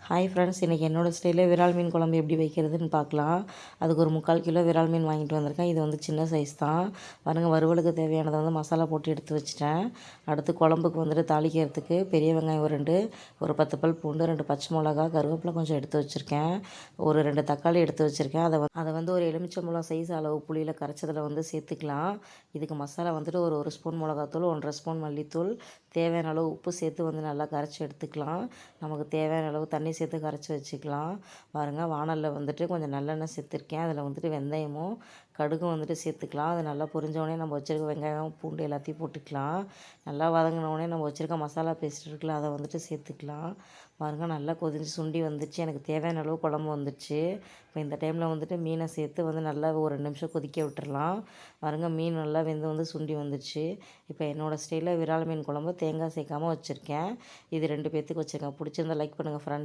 Hi friends, இன்றைக்கி என்னோடய ஸ்டைலில் விரால் மீன் குழம்பு எப்படி வைக்கிறதுன்னு பார்க்கலாம். அதுக்கு ஒரு 3/4 கிலோ விரால் மீன் வாங்கிட்டு வந்திருக்கேன். இது வந்து சின்ன சைஸ் தான். பாருங்கள், வறுவலுக்கு தேவையானதை வந்து மசாலா போட்டு எடுத்து வச்சுட்டேன். அடுத்து குழம்புக்கு வந்துட்டு தாளிக்கிறதுக்கு பெரிய வெங்காயம் ஒரு 2, ஒரு 10 பல் பூண்டு, 2 பச்சை மிளகா, கருவேப்பிலை கொஞ்சம் எடுத்து வச்சுருக்கேன். ஒரு 2 தக்காளி எடுத்து வச்சுருக்கேன். அதை வந்து ஒரு எலுமிச்சம்பழம் சைஸ் அளவு புளியில் கரைச்சதில் வந்து சேர்த்துக்கலாம். இதுக்கு மசாலா வந்துட்டு ஒரு ஸ்பூன் மிளகாத்தூள், 1.5 ஸ்பூன் மல்லித்தூள், தேவையான அளவு உப்பு சேர்த்து வந்து நல்லா கரைச்சி எடுத்துக்கலாம். நமக்கு தேவையான அளவு தண்ணி சேர்த்து கரைச்சி வச்சுக்கலாம். பாருங்கள், வாணலில் வந்துட்டு கொஞ்சம் நல்லெண்ணெய் சேர்த்துருக்கேன். அதில் வந்துட்டு வெந்தயமும் கடுகும் வந்துட்டு சேர்த்துக்கலாம். அது நல்லா பொரிஞ்சோடனே நம்ம வச்சுருக்க வெங்காயம் பூண்டு எல்லாத்தையும் போட்டுக்கலாம். நல்லா வதங்கினோடனே நம்ம வச்சுருக்க மசாலா பேஸ்ட் இருக்குல்ல, அதை வந்துட்டு சேர்த்துக்கலாம். பாருங்கள், நல்லா கொதிஞ்சு சுண்டி வந்துடுச்சு. எனக்கு தேவையான அளவு குழம்பு வந்துடுச்சு. இப்போ இந்த டைமில் வந்துட்டு மீனை சேர்த்து வந்து நல்லா ஒரு 2 நிமிஷம் கொதிக்க விட்டுறலாம். பாருங்கள், மீன் நல்லா வெந்து வந்து சுண்டி வந்துடுச்சு. இப்போ என்னோடய ஸ்டைலில் விரால் மீன் குழம்பு தேங்காய் சேர்க்காமல் வச்சுருக்கேன். இது 2 பேர்த்துக்கு வச்சுருக்கேன். பிடிச்சிருந்தா லைக் பண்ணுங்கள் ஃப்ரெண்ட்ஸ்.